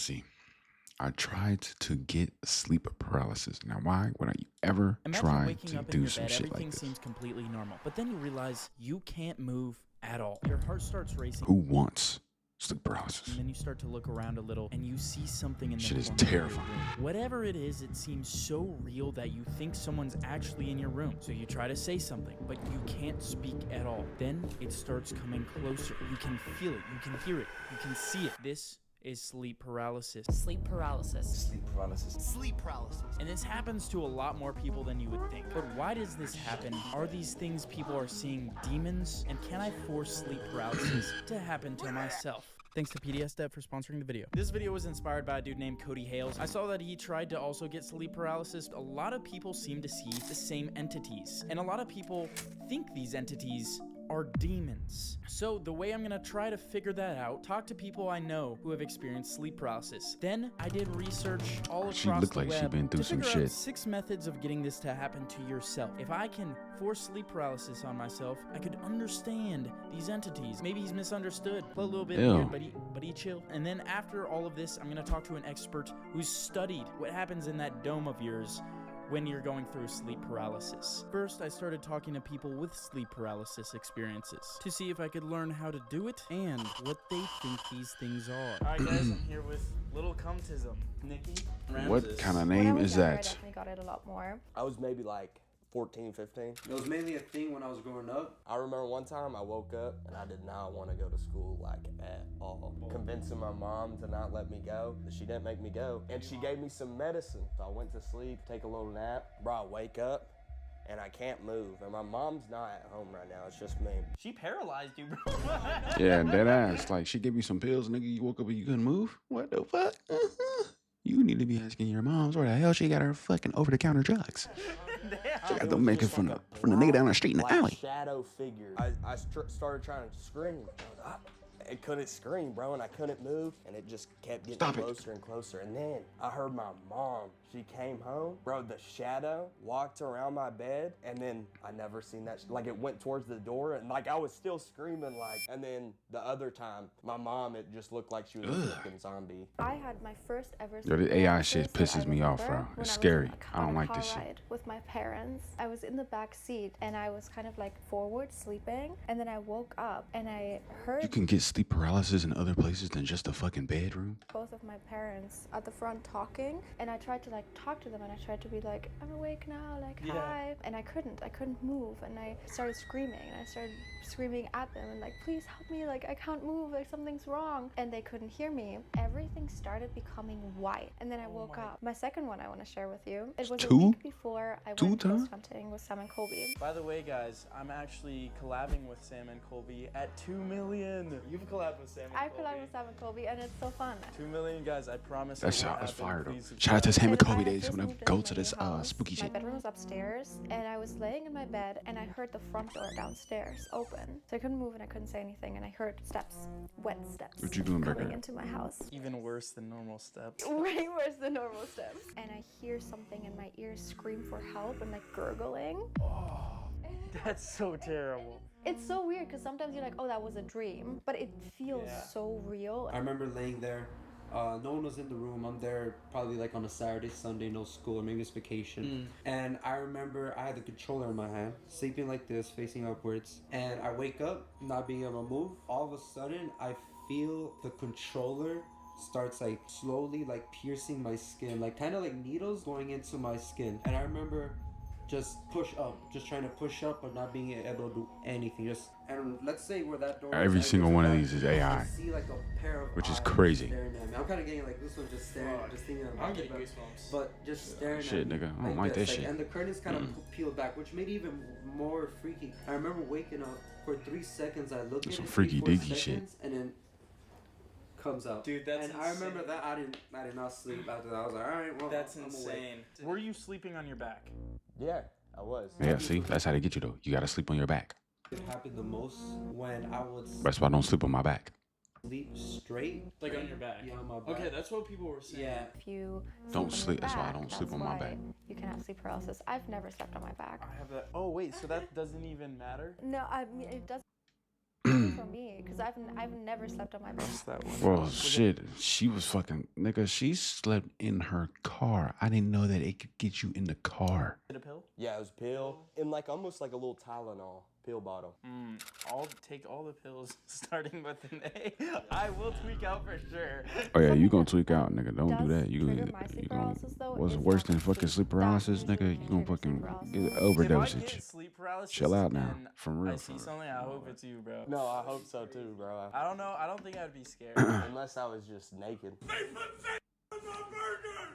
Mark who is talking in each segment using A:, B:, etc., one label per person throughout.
A: see. I tried to get sleep paralysis. Now, why would I ever try to do some shit like
B: everything
A: this?
B: seems completely normal, but then you realize you can't move at all. Your heart starts racing.
A: Who wants sleep paralysis?
B: And then you start to look around a little and you see something in the
A: Shit is
B: corner of your
A: terrifying.
B: room. Whatever it is, it seems so real that you think someone's actually in your room. So you try to say something, but you can't speak at all. Then it starts coming closer. You can feel it, you can hear it, you can see it. This is sleep paralysis.
C: Sleep paralysis.
D: Sleep paralysis.
C: Sleep paralysis.
B: And this happens to a lot more people than you would think. But why does this happen? Are these things people are seeing demons? And can I force sleep paralysis to happen to myself? Thanks to PDS Dev for sponsoring the video. This video was inspired by a dude named Cody Hales. I saw that he tried to also get sleep paralysis. A lot of people seem to see the same entities. And a lot of people think these entities are demons. So the way I'm gonna try to figure that out, talk to people I know who have experienced sleep paralysis. Then I did research all across
A: She looked
B: the
A: like
B: web
A: she'd been through
B: to
A: some
B: figure out
A: shit.
B: 6 methods of getting this to happen to yourself. If I can force sleep paralysis on myself, I could understand these entities. Maybe he's misunderstood, a little bit
A: Ew.
B: weird, but he chill. And then after all of this, I'm gonna talk to an expert who's studied what happens in that dome of yours when you're going through sleep paralysis. First, I started talking to people with sleep paralysis experiences to see if I could learn how to do it and what they think these things are. All right, guys, I'm here with Little Cumtism, Nikki
A: What kind of
E: When I
A: name
E: was
A: is
E: younger, I
A: that?
E: definitely got it a lot more.
D: I was maybe like 14, 15.
F: It was mainly a thing when I was growing up.
D: I remember one time I woke up and I did not want to go to school like at all. Convincing my mom to not let me go, but she didn't make me go. And she gave me some medicine. So I went to sleep, take a little nap. Bro, I wake up and I can't move. And my mom's not at home right now. It's just me.
B: She paralyzed you, bro.
A: Yeah, dead ass. Like, she gave you some pills, nigga. You woke up and you couldn't move? What the fuck? You need to be asking your moms where the hell she got her fucking over-the-counter drugs. She got them making from the nigga down the street in the
D: Like
A: alley.
D: shadow figure. I started trying to scream. I couldn't scream, bro, and I couldn't move, and it just kept getting
A: Stop it.
D: closer and closer. And then I heard my mom. She came home, bro. The shadow walked around my bed, and then I never seen that. Like it went towards the door, and like I was still screaming, like. And then the other time, my mom, it just looked like she was a fucking zombie.
E: I had my first ever
A: Yo, this
E: sleep
A: AI shit
E: paralysis,
A: pisses
E: I
A: me off,
E: remember,
A: bro.
E: when
A: It's
E: I was
A: scary.
E: on a
A: I don't like
E: car
A: this shit.
E: ride with my parents. I was in the back seat and I was kind of like forward sleeping, and then I woke up and I heard
A: You can get sleep paralysis in other places than just a fucking bedroom.
E: both of my parents at the front talking, and I tried to like talk to them, and I tried to be like, I'm awake now, like hi, and I couldn't move, and I started screaming at them and like, please help me, like I can't move, like something's wrong, and they couldn't hear me. Everything started becoming white, and then I woke up. My second one I want to share with you. It was a
A: Two?
E: week before I went
A: times?
E: ghost hunting with Sam and Colby.
B: By the way, guys, I'm actually collabing with Sam and Colby at 2 million. You've collabed with Sam and
E: I've
B: Colby.
E: collabed with Sam and Colby, and it's so fun.
B: 2 million, guys, I promise.
A: That's
B: it will
A: that's
B: happen.
A: fire though.
B: Please
A: Shout out to
B: subscribe.
A: Sam and
E: And
A: Kobe
E: I had
A: days
E: just
A: when I
E: moved
A: go
E: into
A: to
E: my
A: this
E: new house.
A: spooky
E: My
A: shit.
E: bedroom was upstairs, and I was laying in my bed, and I heard the front door downstairs open. So I couldn't move and I couldn't say anything, and I heard steps, wet steps,
A: What you doing back
E: coming
A: there?
E: into my house.
B: Even worse than normal steps.
E: Way worse than normal steps. And I hear something in my ear scream for help and like gurgling.
B: That's so terrible.
E: It's so weird because sometimes you're like, oh, that was a dream, but it feels so real.
F: I remember laying there. No one was in the room. I'm there probably like on a Saturday, Sunday, no school, or maybe it's vacation. And I remember I had the controller in my hand, sleeping like this, facing upwards. And I wake up, not being able to move. All of a sudden, I feel the controller starts like slowly like piercing my skin, like kind of like needles going into my skin. And I remember just trying to push up, but not being able to do anything. And let's say where that door
A: Every
F: is, I
A: single
F: just
A: one of
F: like-
A: these is
F: I
A: AI,
F: see like a pair of
A: which is
F: eyes
A: crazy.
F: staring at me. I'm kind of getting like this one just staring, just thinking about
B: I'm
F: it,
B: getting
F: but-
B: goosebumps.
F: but just staring
A: Shit,
F: at me
A: nigga, I don't like
F: this,
A: that shit.
F: And the curtains kind of peeled back, which made it even more freaky. I remember waking up for 3 seconds. I looked at
A: Some
F: it,
A: freaky
F: 3-4
A: deaky shit.
F: seconds, and then comes out.
B: Dude, that's
F: And I remember that I did not sleep after that. I was like, all right, well,
B: That's
F: I'm awake.
B: insane. Were you sleeping on your back?
D: Yeah, I was.
A: Yeah, see, that's how they get you though. You gotta sleep on your back.
F: It happened the most when I would
A: That's why I don't sleep on my back.
F: sleep straight.
B: Like on your back?
F: Yeah, on my back.
B: Okay, that's what people were saying.
F: Yeah.
E: If you
A: Don't
E: on your
A: sleep- that's why I
E: back,
A: don't sleep
E: that's
A: on my
E: why
A: back.
E: You can have sleep paralysis. I've never slept on my back.
B: I have that. Oh, wait, so that doesn't even matter?
E: No, I mean, it does for me because I've never slept on my bed.
B: What's that one?
A: Well, shit, she was fucking nigga. She slept in her car. I didn't know that it could get you in the car.
B: Is it a pill?
D: Yeah, it was pill in like almost like a little Tylenol pill bottle.
B: I'll take all the pills starting with an A. I will tweak out for sure.
A: Oh yeah, you gonna tweak out, nigga. Don't do
E: Does
A: that. You
E: trigger
A: gonna
E: my sleep
A: gonna.
E: paralysis, though,
A: What's
E: is
A: worse than
E: alcohol.
A: fucking sleep
E: That
A: paralysis,
E: usually
A: nigga? You
E: can
A: gonna
E: trigger sleep
A: fucking
E: paralysis.
A: get
B: If I
A: overdosage.
B: get sleep paralysis,
A: Chill out now,
B: and
A: for real.
B: I see something, I hope it's you, bro.
D: No, I hope so too, bro.
B: I don't know. I don't think I'd be scared.
D: Unless I was just naked.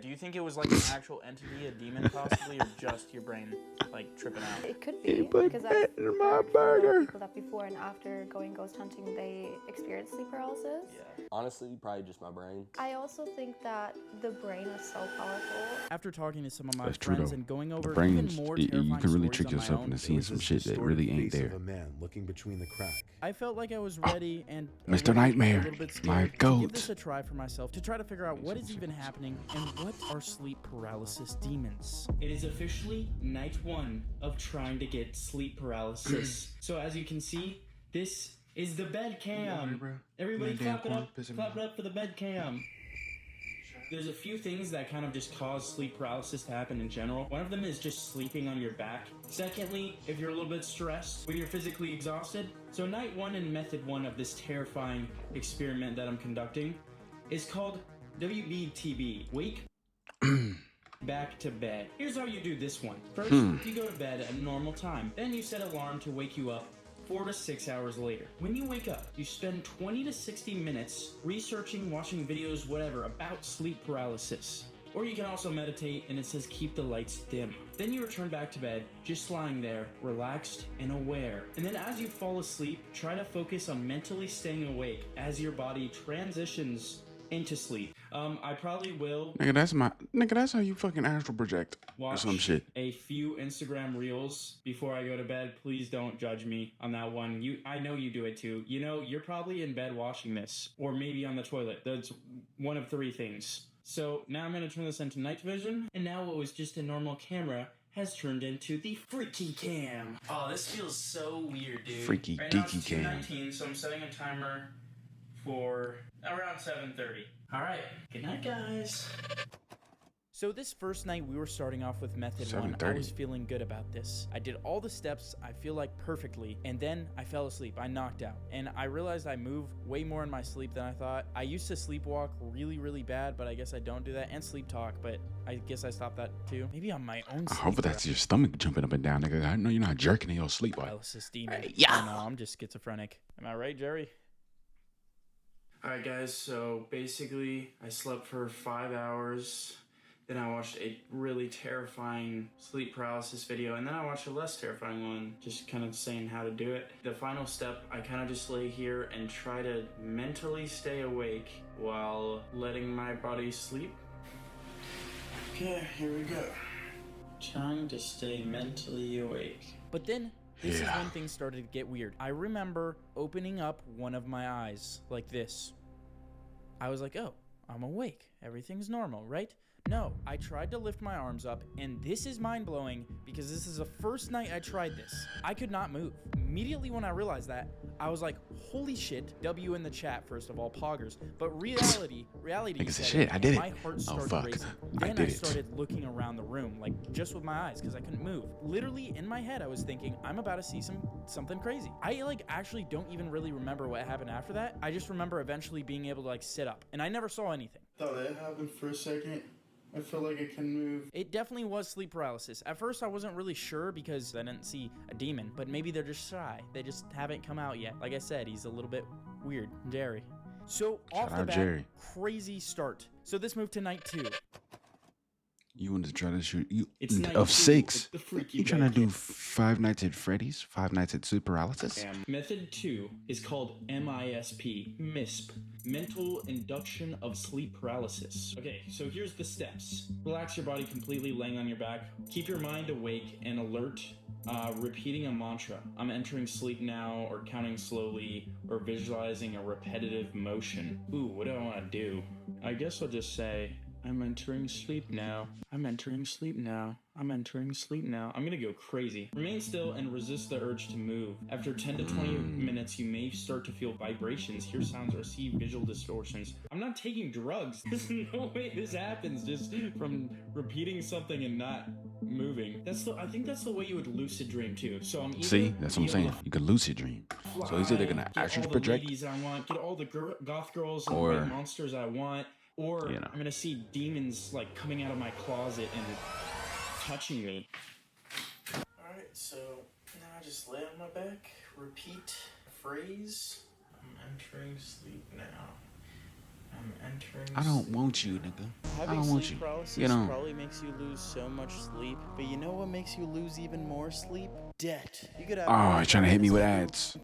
B: Do you think it was like an actual entity, a demon possibly, or just your brain like tripping out?
E: It could
A: He
E: be
A: put
E: because
A: that
E: I've
A: in my
E: heard from a lot of
A: burger.
E: people that before and after going ghost hunting, they experience sleep paralysis.
B: Yeah.
D: Honestly, probably just my brain.
E: I also think that the brain is so powerful.
B: After talking to some of my
A: That's true,
B: friends
A: though.
B: and going
A: The
B: over
A: brain's,
B: even more
A: you
B: terrifying
A: can really
B: stories
A: trick
B: on my
A: yourself
B: own,
A: into seeing some shit that really ain't there.
G: Of a man looking between the crack.
B: I felt like I was ready and
A: Mr.
B: a
A: Nightmare,
B: little bit scared
A: my
B: to
A: goat.
B: give this a try for myself to try to figure out what is even happening and what are sleep paralysis demons. It is officially night 1 of trying to get sleep paralysis. So as you can see, this is the bed cam. Everybody clap it up for the bed cam. There's a few things that kind of just cause sleep paralysis to happen in general. One of them is just sleeping on your back. Secondly, if you're a little bit stressed, when you're physically exhausted. So night 1 and method 1 of this terrifying experiment that I'm conducting is called WBTB, Wake Back to Bed. Here's how you do this one. First, you go to bed at a normal time. Then you set an alarm to wake you up 4 to 6 hours later. When you wake up, you spend 20 to 60 minutes researching, watching videos, whatever, about sleep paralysis. Or you can also meditate, and it says keep the lights dim. Then you return back to bed, just lying there, relaxed and aware. And then as you fall asleep, try to focus on mentally staying awake as your body transitions into sleep. I probably will
A: Nigga, that's how you fucking astral project or
B: watch
A: some shit.
B: a few Instagram reels before I go to bed. Please don't judge me on that one. I know you do it too. You know, you're probably in bed watching this, or maybe on the toilet. That's one of 3 things. So now I'm going to turn this into night vision, and now what was just a normal camera has turned into the freaky cam. Oh, this feels so weird, dude.
A: Freaky
B: right now it's
A: deaky cam.
B: 2:19, so I'm setting a timer for around 7:30. All right, good night, guys. So this first night we were starting off with method 1. I
A: 7:30.
B: was feeling good about this. I did all the steps, I feel like perfectly, and then I fell asleep. I knocked out. And I realized I move way more in my sleep than I thought. I used to sleepwalk really, really bad, but I guess I don't do that. And sleep talk, but I guess I stopped that too. Maybe on my own
A: I
B: sleep
A: hope that's your stomach jumping up and down, nigga. I know you're not jerking in your sleep. Like,
B: paralysis demon.
A: yeah.
B: Oh, no, I'm just schizophrenic. Am I right, Jerry? Alright guys, so basically I slept for 5 hours, then I watched a really terrifying sleep paralysis video, and then I watched a less terrifying one, just kind of saying how to do it. The final step, I kind of just lay here and try to mentally stay awake while letting my body sleep. Okay, here we go. Trying to stay mentally awake. But then this is when things started to get weird. I remember opening up one of my eyes like this. I was like, oh, I'm awake. Everything's normal, right? No, I tried to lift my arms up, and this is mind-blowing because this is the first night I tried this. I could not move. Immediately when I realized that, I was like, holy shit. W in the chat, first of all, poggers. But reality
A: Niggas
B: set
A: shit,
B: in,
A: I did
B: and
A: it.
B: my heart
A: Oh,
B: started
A: fuck.
B: racing.
A: I
B: Then
A: did
B: I
A: it.
B: started looking around the room, like just with my eyes, because I couldn't move. Literally in my head, I was thinking, I'm about to see something crazy. I actually don't even really remember what happened after that. I just remember eventually being able to sit up, and I never saw anything.
H: Thought that happened for a second. I feel like I can move.
B: It definitely was sleep paralysis. At first, I wasn't really sure because I didn't see a demon, but maybe they're just shy. They just haven't come out yet. Like I said, he's a little bit weird, Jerry. So off the
A: out,
B: bat,
A: Jerry.
B: crazy start. So this moved to night 2.
A: you want to try to shoot you
B: It's night
A: of
B: 2,
A: 6.
B: the freaky
A: You trying to
B: bed
A: do
B: game.
A: 5 Nights at Freddy's? 5 Nights at Sleep Paralysis?
B: Method 2 is called MISP, Mental Induction of Sleep Paralysis. Okay, so here's the steps. Relax your body completely laying on your back. Keep your mind awake and alert, repeating a mantra. I'm entering sleep now, or counting slowly, or visualizing a repetitive motion. Ooh, what do I want to do? I guess I'll just say, I'm entering sleep now. I'm entering sleep now. I'm entering sleep now. I'm gonna go crazy. Remain still and resist the urge to move. After 10 to 20 minutes, you may start to feel vibrations, hear sounds, or see visual distortions. I'm not taking drugs. There's no way this happens just from repeating something and not moving. I think that's the way you would lucid dream too. So I'm either
A: See, that's what I'm saying. You can lucid dream. So he's either gonna
B: get
A: ask you
B: all
A: to
B: the
A: project,
B: ladies I want, get all the goth girls and
A: Or,
B: white monsters I want, or
A: you know.
B: I'm gonna see demons like coming out of my closet and touching me. Alright, so now I just lay on my back, repeat phrase. I'm entering sleep now. I'm entering
A: I don't
B: sleep.
A: want you, nigga.
B: Having
A: I don't want
B: sleep
A: you.
B: paralysis
A: You know.
B: probably makes you lose so much sleep, but you know what makes you lose even more sleep? Debt. You could have
A: Oh, he's trying to hit me with ads.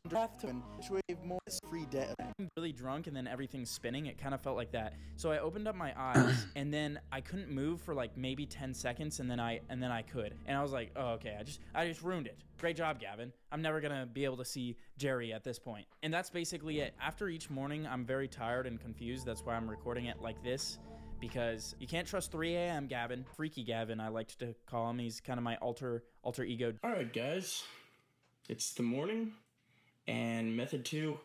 B: free debt. I'm really drunk and then everything's spinning. It kind of felt like that. So I opened up my eyes and then I couldn't move for like maybe 10 seconds and then I could. And I was like, "Oh, okay. I just ruined it. Great job, Gavin. I'm never going to be able to see Jerry at this point." And that's basically it. After each morning, I'm very tired and confused. That's why I'm recording it like this. Because you can't trust 3 a.m. Gavin. Freaky Gavin, I like to call him. He's kind of my alter ego. All right, guys. It's the morning, and method 2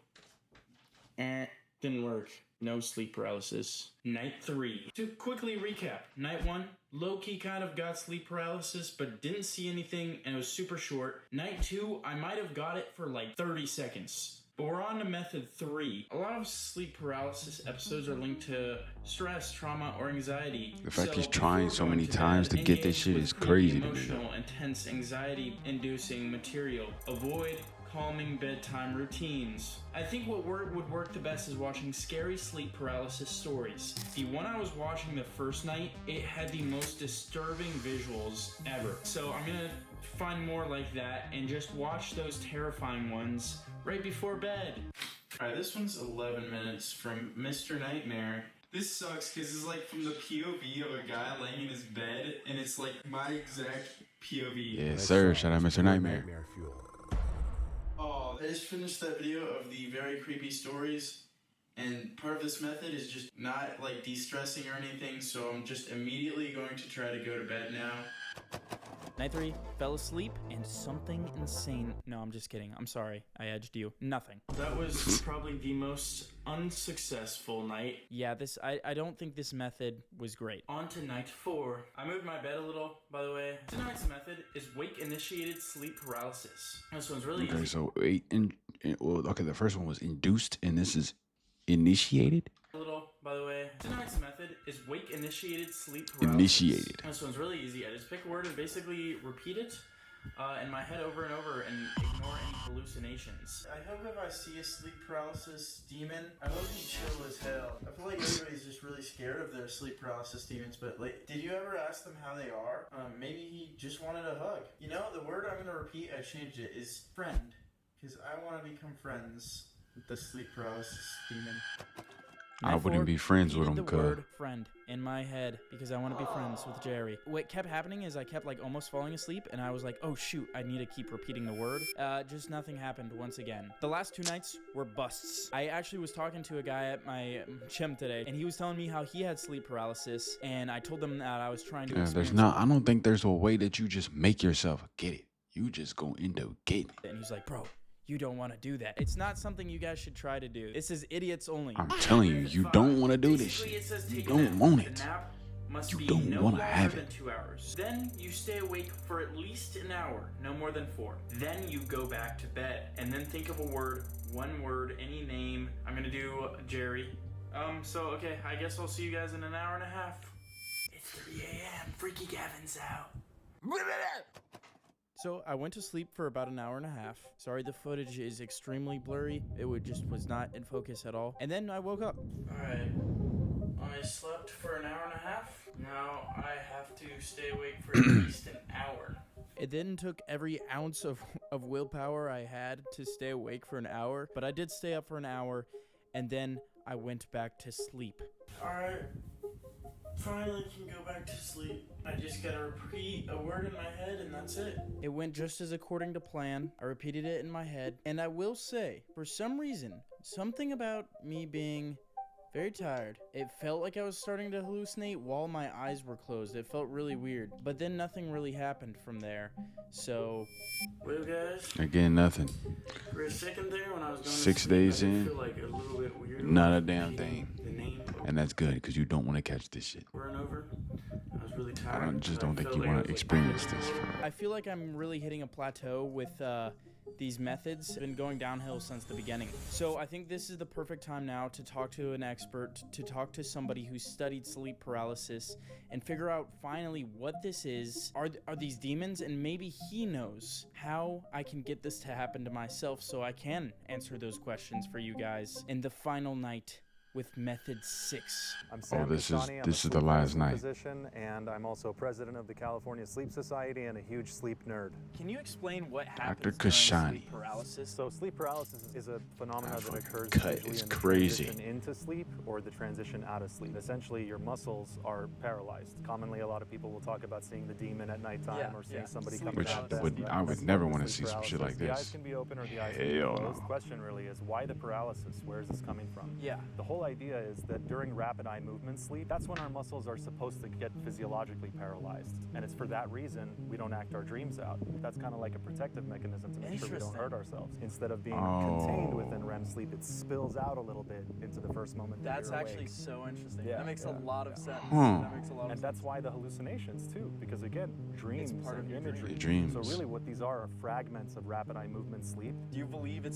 B: didn't work. No sleep paralysis. Night 3. To quickly recap, night 1, low-key kind of got sleep paralysis, but didn't see anything, and it was super short. Night 2, I might have got it for like 30 seconds. But we're on to method 3. A lot of sleep paralysis episodes are linked to stress, trauma, or anxiety.
A: The fact he's
B: before
A: trying so
B: going
A: many
B: to
A: times
B: bed,
A: to get this
B: engage
A: shit
B: with
A: is
B: creepy,
A: crazy to me.
B: emotional, intense, anxiety-inducing material. Avoid calming bedtime routines. I think what would work the best is watching scary sleep paralysis stories. The one I was watching the first night, it had the most disturbing visuals ever. So I'm gonna find more like that and just watch those terrifying ones right before bed. Alright, this one's 11 minutes from Mr. Nightmare. This sucks because it's like from the POV of a guy laying in his bed, and it's like my exact POV.
A: Yes, sir. Shout out Mr. Nightmare.
G: Fuel.
B: Oh, I just finished that video of the very creepy stories, and part of this method is just not like de-stressing or anything, so I'm just immediately going to try to go to bed now. Night 3, fell asleep, and something insane. No, I'm just kidding. I'm sorry. I edged you. Nothing. That was probably the most unsuccessful night. Yeah, I don't think this method was great. On to night 4. I moved my bed a little, by the way. Tonight's method is wake-initiated sleep paralysis. This one's really
A: Okay,
B: easy.
A: so the first one was induced, and this is initiated.
B: By the way, tonight's method is wake-initiated sleep paralysis.
A: Initiated.
B: This one's really easy. I just pick a word and basically repeat it in my head over and over and ignore any hallucinations. I hope if I see a sleep paralysis demon, I hope he's chill as hell. I feel like everybody's just really scared of their sleep paralysis demons, but like, did you ever ask them how they are? Maybe he just wanted a hug. You know, the word I'm gonna repeat, I changed it, is friend, because I want to become friends with the sleep paralysis demon.
A: I wouldn't be friends with him,
B: the
A: cuz.
B: word friend in my head because I want to be friends with Jerry. What kept happening is I kept like almost falling asleep, and I was like, oh shoot, I need to keep repeating the word. Just nothing happened once again. The last 2 nights were busts. I actually was talking to a guy at my gym today, and he was telling me how he had sleep paralysis, and I told him that I was trying to experience
A: I don't think there's a way that you just make yourself get it. You just gonna end up getting it.
B: And he's like, bro, you don't want to do that. It's not something you guys should try to do. This is idiots only.
A: I'm telling you, you don't want to do this
B: Basically,
A: shit.
B: it says
A: You
B: take a
A: don't
B: nap.
A: want
B: The
A: it.
B: nap must
A: You
B: be
A: don't
B: no
A: wanna
B: longer
A: have
B: than
A: it.
B: 2 hours. Then you stay awake for at least an hour, no more than 4. Then you go back to bed, and then think of a word, one word, any name. I'm gonna do Jerry. Okay, I guess I'll see you guys in an hour and a half. It's 3 a.m. Freaky Gavin's out. So I went to sleep for about an hour and a half. Sorry, the footage is extremely blurry. It was not in focus at all. And then I woke up. Alright. I slept for an hour and a half. Now I have to stay awake for at least an hour. It then took every ounce of willpower I had to stay awake for an hour. But I did stay up for an hour, and then I went back to sleep. Alright. Finally can go back to sleep. I just gotta repeat a word in my head and that's it. It went just as according to plan. I repeated it in my head. And I will say, for some reason, something about me being Very tired. It felt like I was starting to hallucinate while my eyes were closed. It felt really weird. But then nothing really happened from there. So, well, guys,
A: Again, nothing.
B: for a second there when I was going
A: 6
B: to sleep,
A: days
B: I did
A: in,
B: feel like a little bit weird.
A: not a damn thing.
B: The name
A: And that's good, because you don't want to catch this shit.
B: over and over. I was really tired.
A: I just don't think
B: felt
A: you
B: like I
A: want
B: was,
A: to
B: like,
A: experience this.
B: I feel like I'm really hitting a plateau with these methods. Been going downhill since the beginning. So I think this is the perfect time now to talk to an expert, to talk to somebody who's studied sleep paralysis and figure out finally what this is. Are these demons? And maybe he knows how I can get this to happen to myself so I can answer those questions for you guys in the final night with Method 6.
I: I'm Sam
A: this
I: Kashani. I'm
A: is
I: a
A: the
I: sleep
A: last
I: medicine
A: night.
I: physician, and I'm also president of the California Sleep Society and a huge sleep nerd.
B: Can you explain what
A: Dr.
B: happens
A: Kashani.
B: during sleep paralysis?
I: So sleep paralysis is a phenomenon that occurs
A: cut
I: usually
A: is
I: in the
A: crazy.
I: transition into sleep or the transition out of sleep. Essentially, your muscles are paralyzed. Commonly, a lot of people will talk about seeing the demon at nighttime or seeing somebody
B: Sleep
I: coming
A: Which
I: out of bed.
A: I would
I: That's
A: never
I: not
A: want to
I: sleep
A: see some shit
I: paralysis.
A: like
I: The eyes
A: this.
I: can be open or the eyes can be
A: Hell
I: closed.
A: no.
I: The question really is, why the paralysis? Where is this coming from?
B: Yeah.
I: The whole idea is that during rapid eye movement sleep, that's when our muscles are supposed to get physiologically paralyzed. And it's for that reason we don't act our dreams out. That's kind of like a protective mechanism to make sure we don't hurt ourselves. Instead of being contained within REM sleep, it spills out a little bit into the first moment that
B: That's
I: you're
B: actually
I: awake.
B: so interesting.
I: Yeah,
B: That makes a lot of sense.
A: Huh.
B: That makes a lot of
I: And that's why the hallucinations too, because again, dreams
B: part of
I: and
B: your
I: imagery.
A: dreams.
I: So really what these are fragments of rapid eye movement sleep.
B: Do you believe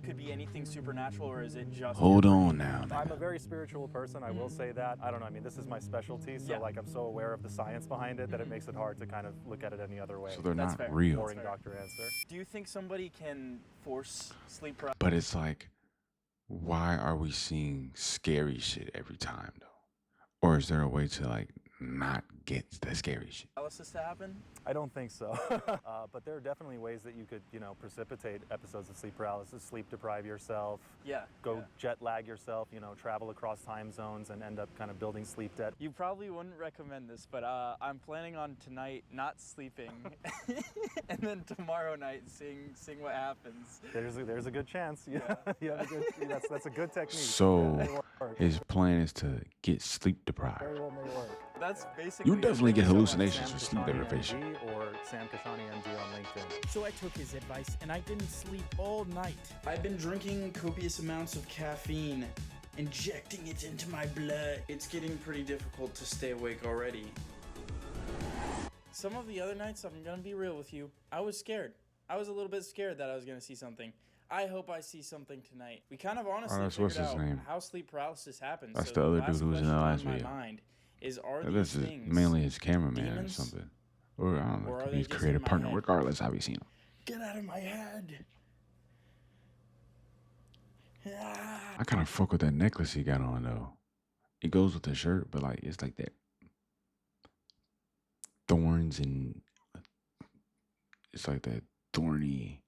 B: could be anything supernatural, or is it just
A: Hold on now.
I: I'm a very spiritual person, I will say that. I don't know, I mean, this is my specialty, so
B: Yeah.
I: like I'm so aware of the science behind it that it makes it hard to kind of look at it any other way.
A: So they're
B: That's
A: not
B: fair.
A: real.
I: Boring doctor answer.
B: Do you think somebody can force sleep paralysis?
A: But it's like, why are we seeing scary shit every time though? Or is there a way to like not get the scary shit?
B: To happen?
I: I don't think so. But there are definitely ways that you could, precipitate episodes of sleep paralysis, sleep deprive yourself,
B: Yeah.
I: go jet lag yourself, travel across time zones and end up kind of building sleep debt.
B: You probably wouldn't recommend this, but I'm planning on tonight not sleeping, and then tomorrow night seeing what happens.
I: There's a good chance. Yeah, you have a good. That's a good technique.
A: So
I: Yeah, may work.
A: his plan is to get sleep deprived.
I: Very well may work.
B: That's basically.
A: You definitely get
I: So,
A: hallucinations
I: Sam
A: with sleep
I: Kashani
A: deprivation.
I: MD or Sam Kashani MD on LinkedIn.
B: So I took his advice and I didn't sleep all night. I've been drinking copious amounts of caffeine, injecting it into my blood. It's getting pretty difficult to stay awake already. Some of the other nights, I'm gonna be real with you, I was scared. I was a little bit scared that I was gonna see something. I hope I see something tonight. We kind of honestly
A: what's
B: figured
A: his
B: out
A: name?
B: how sleep paralysis happens.
A: That's
B: so
A: the other
B: last
A: dude who was in the
B: question
A: last
B: on
A: video.
B: my mind is, are
A: This
B: these
A: is
B: things
A: mainly his cameraman
B: demons?
A: or something. Or I don't know,
B: Or are
A: could
B: they
A: be his
B: just
A: creative
B: in my
A: partner,
B: head?
A: regardless how we seen him.
B: Get out of my head.
A: I kind of fuck with that necklace he got on though. It goes with the shirt, but like it's like that thorns and it's like that thorny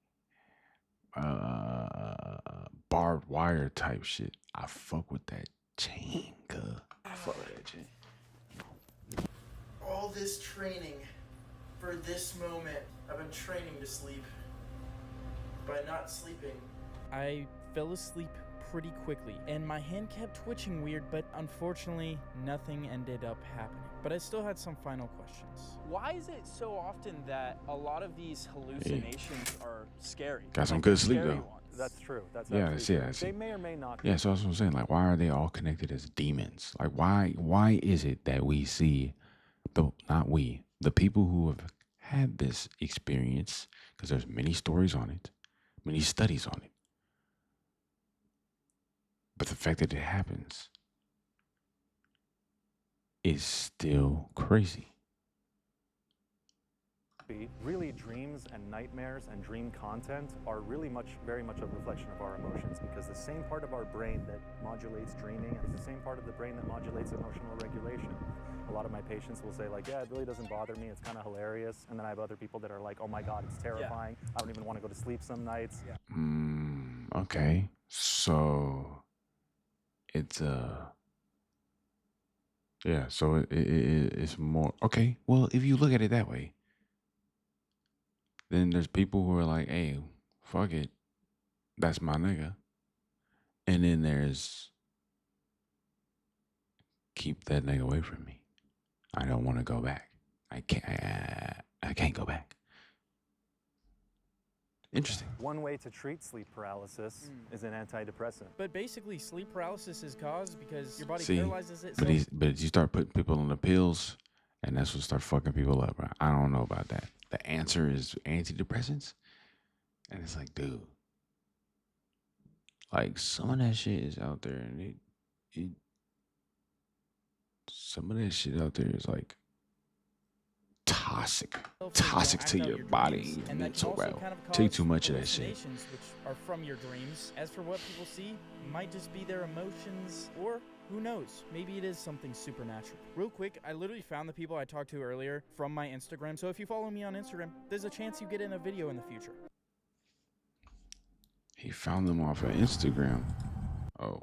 A: barbed wire type shit. I fuck with that chain, cuz. I fuck with that chain.
B: All this training for this moment. I've been training to sleep by not sleeping. I fell asleep pretty quickly, and my hand kept twitching weird, but unfortunately, nothing ended up happening. But I still had some final questions. Why is it so often that a lot of these hallucinations are scary?
A: Got some
B: Like
A: good
B: the
A: sleep
B: scary
A: though.
B: ones.
I: That's true. That's
A: Yeah,
I: absolutely
A: I see it,
I: true.
A: I see.
I: They may or may not.
A: Yeah, so that's what I'm saying. Like, why are they all connected as demons? Like, why is it that we see, the people who have had this experience, because there's many stories on it, many studies on it, but the fact that it happens is still crazy.
I: Really, dreams and nightmares and dream content are really very much a reflection of our emotions, because the same part of our brain that modulates dreaming is the same part of the brain that modulates emotional regulation. A lot of my patients will say like, yeah, it really doesn't bother me, it's kind of hilarious. And then I have other people that are like, oh my God, it's terrifying. I don't even want to go to sleep some nights.
A: Okay. So it's yeah, so it's more okay. Well, if you look at it that way, then there's people who are like, hey, fuck it, that's my nigga. And then there's keep that nigga away from me. I don't want to go back. I can't go back. Interesting.
I: One way to treat sleep paralysis is an antidepressant.
B: But basically, sleep paralysis is caused because your body
A: See,
B: paralyzes itself.
A: but you start putting people on the pills, and that's what start fucking people up. Bro. I don't know about that. The answer is antidepressants, and it's like, dude, like some of that shit is out there, and some of that shit out there is like toxic to your body and your mental, bro. Take too much of that shit.
B: Which are from your dreams. As for what people see, might just be their emotions, or who knows? Maybe it is something supernatural. Real quick, I literally found the people I talked to earlier from my Instagram. So if you follow me on Instagram, there's a chance you get in a video in the future.
A: He found them off of Instagram. Oh.